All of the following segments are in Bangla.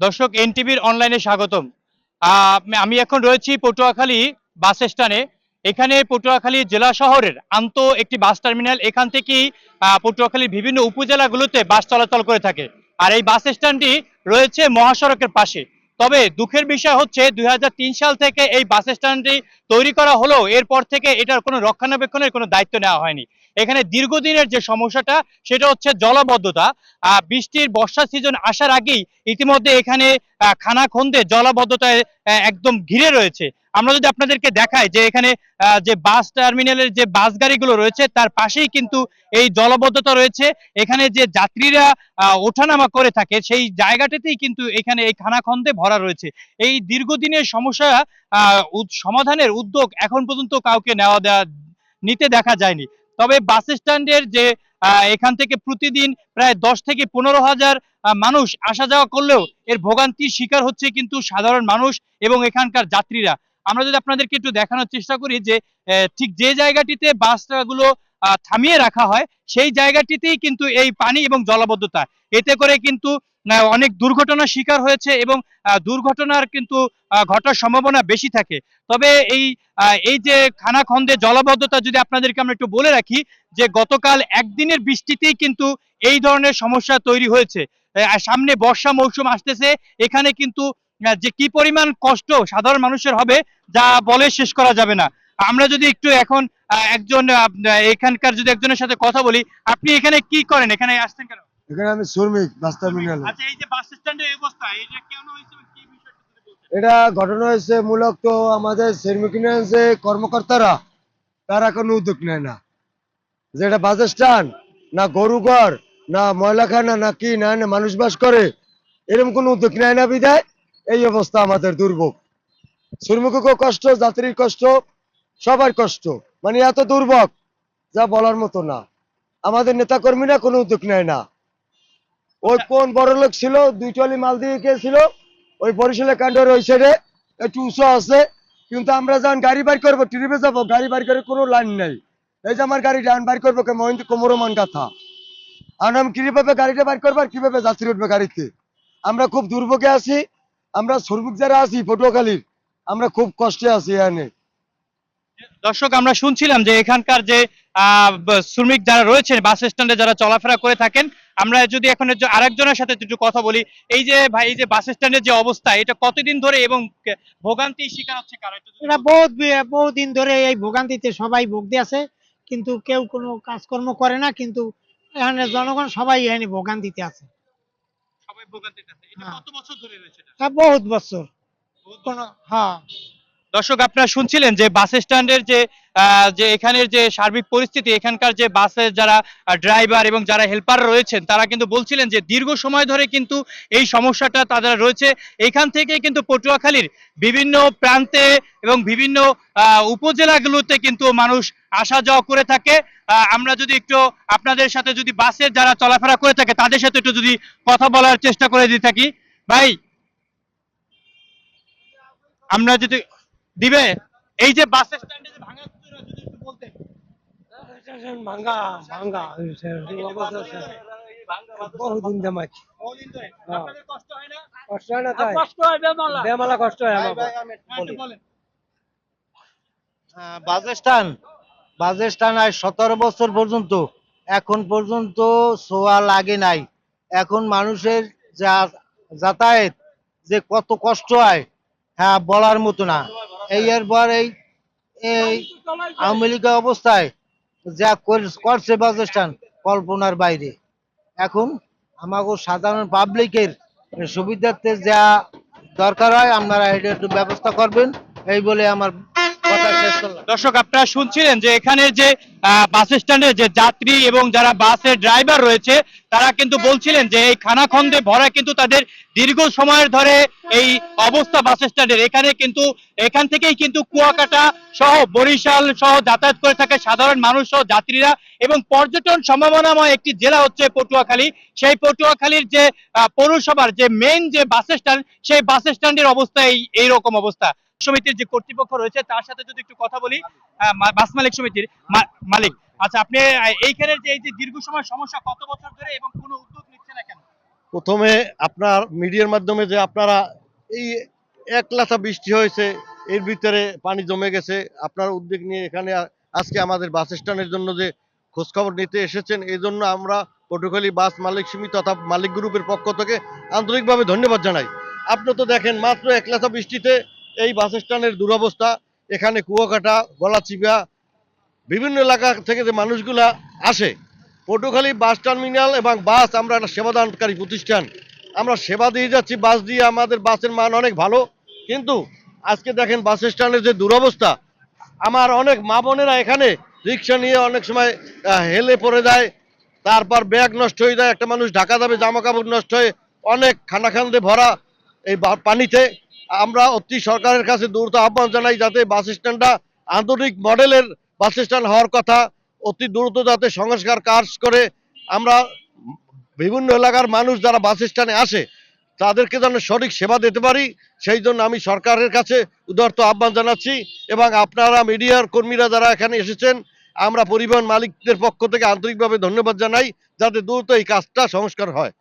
দর্শক এনটিভির অনলাইনে স্বাগতম। আমি এখন রয়েছি পটুয়াখালী বাস স্ট্যান্ডে। এখানে পটুয়াখালী জেলা শহরের একটি বাস টার্মিনাল। এখান থেকেই পটুয়াখালীর বিভিন্ন উপজেলাগুলোতে বাস চলাচল করে থাকে। আর এই বাস স্ট্যান্ডটি রয়েছে মহাসড়কের পাশে। তবে দুঃখের বিষয় হচ্ছে ২০০৩ সাল থেকে এই বাস স্ট্যান্ডটি তৈরি করা হলেও এরপর থেকে এটার কোনো রক্ষণাবেক্ষণের কোনো দায়িত্ব নেওয়া হয়নি। এখানে দীর্ঘদিনের যে সমস্যাটা সেটা হচ্ছে জলাবদ্ধতা। বৃষ্টির বর্ষা সিজন আসার আগেই ইতিমধ্যে এখানে খানাখন্দে জলাবদ্ধতায় একদম ঘিরে রয়েছে। আমরা যদি আপনাদেরকে দেখাই যে এখানে যে বাস টার্মিনালের যে বাস গাড়িগুলো রয়েছে তার পাশেই কিন্তু এই জলাবদ্ধতা রয়েছে। এখানে যে যাত্রীরা ওঠানামা করে থাকে সেই জায়গাটাতেই কিন্তু এখানে এই খানাখন্দে ভরা রয়েছে। এই দীর্ঘদিনের সমস্যা সমাধানের উদ্যোগ এখন পর্যন্ত কাউকে নিতে দেখা যায়নি। তবে বাস স্ট্যান্ডের যে এখান থেকে প্রতিদিন প্রায় ১০ থেকে ১৫,০০০ মানুষ আসা যাওয়া করলেও এর ভোগান্তির শিকার হচ্ছে কিন্তু সাধারণ মানুষ এবং এখানকার যাত্রীরা। আমরা যদি আপনাদেরকে একটু দেখানোর চেষ্টা করি যে ঠিক যে জায়গাটিতে বাসগুলো থামিয়ে রাখা হয় সেই জায়গাটিতেই কিন্তু এই পানি এবং জলাবদ্ধতা, এতে করে কিন্তু অনেক দুর্ঘটনার শিকার হয়েছে এবং দুর্ঘটনার কিন্তু ঘটার সম্ভাবনা বেশি থাকে। তবে এই যে খানাখন্দে জলাবদ্ধতা যদি আপনাদেরকে আমরা একটু বলে রাখি যে গতকাল একদিনের বৃষ্টিতেই কিন্তু এই ধরনের সমস্যা তৈরি হয়েছে। সামনে বর্ষা মৌসুম আসতেছে, এখানে কিন্তু যে কি পরিমাণ কষ্ট সাধারণ মানুষের হবে যা বলে শেষ করা যাবে না। আমরা যদি একটু এখন একজন এখানকার যদি একজনের সাথে কথা বলি, আপনি এখানে কি করেন, এখানে আসছেন কেন? এখানে আমি শ্রমিক বাস টার্মিনালে। আচ্ছা, এই যে বাস স্ট্যান্ডের এই অবস্থা, এটা কেন হয়েছে কি বিষয়টা যদি বলতেন? এটা ঘটনা হয়েছে মূলত আমাদের শ্রমিক ইউনিয়নের যে কর্মকর্তারা তারা কোনো উদ্যোগ নেয় না। যেটা বাস স্ট্যান্ড না গরুঘর না ময়লাখানা না কি না না মানুষ বাস করে, এরকম কোনো উদ্যোগ নেয় না বিধায় এই অবস্থা আমাদের দুর্ভোগ। শ্রমিকেরও কষ্ট, যাত্রীর কষ্ট, সবার কষ্ট, মানে এত দুর্ভোগ যা বলার মতো না। আমাদের নেতাকর্মীরা কোনো উদ্যোগ নেয় না। ওই কোন বড় লোক ছিল ২ ট্রলি মাল দিয়ে গিয়েছিল ওই বরিশালের কাণ্ডের ওই সাইডে, একটু উঁচু আছে, কিন্তু আমরা যখন গাড়ি বাইর করবো ট্রিপে যাবো গাড়ি বাইর করে কোনো লাইন নেই। এই যে আমার গাড়ি ডান বাইর করবো কোমরও মান গাথা, আর আমি কিভাবে গাড়িটা বাইর করবো আর কিভাবে যাত্রী উঠবে গাড়িতে। আমরা খুব দুর্ভোগে আছি। আমরা শ্রমিক যারা আছি পটুয়াখালীর, আমরা খুব কষ্টে আছি এখানে। দর্শক, আমরা শুনছিলাম যে এখানকার যে শ্রমিক যারা রয়েছেন বাস স্ট্যান্ডে যারা চলাফেরা করে থাকেন, আমরা যদি এখন আরেকজনের সাথে একটু কথা বলি। এই যে ভাই, এই যে বাস স্ট্যান্ডের যে অবস্থা, এটা কতদিন ধরে এবং ভোগান্তির শিকার হচ্ছে কারা? এটা বহু দিন ধরে এই ভোগান্তিতে সবাই ভুগতে আছে, কিন্তু কেউ কোনো কাজকর্ম করে না। কিন্তু এখানে জনগণ সবাই এখানে ভোগান্তিতে আছে। সবাই ভোগান্তিতে আছে। এটা হ্যাঁ। কত বছর ধরে রয়েছে এটা? বহুত বছর। বহুত কোন বছর। হ্যাঁ। দর্শক, আপনারা শুনছিলেন যে বাস স্ট্যান্ডের যে এখানের যে সার্বিক পরিস্থিতি, এখানকার যে বাসের যারা ড্রাইভার এবং যারা হেল্পার রয়েছেন তারা কিন্তু বলছিলেন যে দীর্ঘ সময় ধরে কিন্তু এই সমস্যাটা তাদের রয়েছে। এখান থেকে কিন্তু পটুয়াখালীর বিভিন্ন প্রান্তে এবং বিভিন্ন উপজেলাগুলোতে কিন্তু মানুষ আসা যাওয়া করে থাকে। আমরা যদি একটু আপনাদের সাথে যদি বাসের যারা চলাফেরা করে থাকে তাদের সাথে একটু যদি কথা বলার চেষ্টা করে দিয়ে থাকি। ভাই, আমরা যদি দিবে এই যে বাস স্ট্যান্ডে যে ভাঙা চুরা যদি একটু বলতেন। ভাঙ্গা ভাঙ্গা বহুদিন জামাই বহুদিন ধরে হ্যাঁ। আপনাদের কষ্ট হয় না? কষ্ট হয় না তাই কষ্ট হয় বেমালা। বেমালা কষ্ট হয় আমার হ্যাঁ, একটু বলেন। বাস স্ট্যান্ড আজ 17 বছর পর্যন্ত এখন পর্যন্ত ছোঁয়া লাগে নাই। এখন মানুষের যা যাতায়াত যে কত কষ্ট হয়, হ্যাঁ বলার মতো না। এই এরপর এই এই আওয়ামী লীগের অবস্থায় যা করছে বাস স্ট্যান্ড কল্পনার বাইরে। এখন আমাকে সাধারণ পাবলিকের সুবিধার্থে যা দরকার হয় আপনারা এটা একটু ব্যবস্থা করবেন, এই বলে আমার কথা শেষ করলাম। দর্শক, আপনারা শুনছিলেন যে এখানের যে বাস স্ট্যান্ডে যে যাত্রী এবং যারা বাসের ড্রাইভার রয়েছে তারা কিন্তু বলছিলেন যে এই খানাখন্দে ভরা কিন্তু তাদের দীর্ঘ সময়ের ধরে এই অবস্থা বাস স্ট্যান্ডের। এখানে কিন্তু এখান থেকেই কিন্তু কুয়াকাটা সহ বরিশাল সহ যাতায়াত করে থাকে সাধারণ মানুষ সহ যাত্রীরা, এবং পর্যটন সম্ভাবনাময় একটি জেলা হচ্ছে পটুয়াখালী। সেই পটুয়াখালীর যে পৌরসভার যে মেইন যে বাস স্ট্যান্ড, সেই বাস স্ট্যান্ডের অবস্থা এইরকম অবস্থা। সমিতির যে কর্তৃপক্ষ রয়েছে তার সাথে যদি একটু কথা বলি, বাস মালিক সমিতির মালিক। আচ্ছা, আপনি এইখানের যে এই যে দীর্ঘ সময় সমস্যা কত বছর ধরে এবং কোনো উদ্যোগ নিচ্ছে না কেন? প্রথমে আপনার মিডিয়ার মাধ্যমে যে আপনারা এই এক লাথা বৃষ্টি হয়েছে, এর ভিতরে পানি জমে গেছে, আপনার উদ্যোগ নিয়ে এখানে আজকে আমাদের বাস স্ট্যান্ডের জন্য যে খোঁজখবর নিতে এসেছেন, এই জন্য আমরা পটুয়াখালী বাস মালিক সমিতি তথা মালিক গ্রুপের পক্ষ থেকে আন্তরিকভাবে ধন্যবাদ জানাই। আপনি তো দেখেন মাত্র এক লাথা বৃষ্টিতে এই বাস স্ট্যান্ডের দুরবস্থা, এখানে কুয়াকাটা, গলাচিপা, বিভিন্ন এলাকা থেকে যে মানুষগুলা আসে। পটুয়াখালী বাস টার্মিনাল এবং বাস আমরা একটা সেবাদানকারী প্রতিষ্ঠান, আমরা সেবা দিয়ে যাচ্ছি বাস দিয়ে, আমাদের বাসের মান অনেক ভালো। কিন্তু আজকে দেখেন বাস স্ট্যান্ডের যে দুরবস্থা, আমার অনেক মা বোনেরা এখানে রিক্সা নিয়ে অনেক সময় হেলে পড়ে যায়, তারপর ব্যাগ নষ্ট হয়ে যায়, একটা মানুষ ঢাকা যাবে জামা কাপড় নষ্ট হয়ে অনেক খানাখান্দে ভরা এই পানিতে। আমরা অতি সরকারের কাছে দ্রুত আহ্বান জানাই যাতে বাস স্ট্যান্ডটা আধুনিক মডেলের বাস স্ট্যান্ড হওয়ার কথা, অতি দ্রুত যাতে সংস্কার কাজ করে আমরা বিভিন্ন এলাকার মানুষ যারা বাস স্ট্যান্ডে আসে তাদেরকে যেন সঠিক সেবা দিতে পারি, সেই জন্য আমি সরকারের কাছে উদারত আহ্বান জানাচ্ছি। এবং আপনারা মিডিয়ার কর্মীরা যারা এখানে এসেছেন, আমরা পরিবহন মালিকদের পক্ষ থেকে আন্তরিকভাবে ধন্যবাদ জানাই, যাতে দ্রুত এই কাজটা সংস্কার হয়।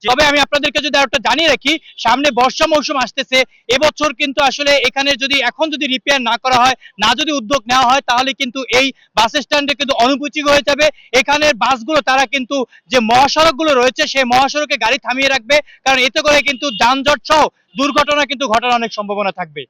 তবে আমি আপনাদেরকে যদি আরেকটা জানিয়ে রাখি, সামনে বর্ষা মৌসুম আসতেছে। এবছর কিন্তু আসলে এখানে যদি এখন যদি রিপেয়ার না করা হয়, না যদি উদ্যোগ নেওয়া হয়, তাহলে কিন্তু এই বাস স্ট্যান্ডে কিন্তু অনুপযোগী হয়ে যাবে। এখানের বাসগুলো তারা কিন্তু যে মহাসড়কগুলো রয়েছে সেই মহাসড়কে গাড়ি থামিয়ে রাখবে, কারণ এতে করে কিন্তু যানজট সহ দুর্ঘটনা কিন্তু ঘটার অনেক সম্ভাবনা থাকবে।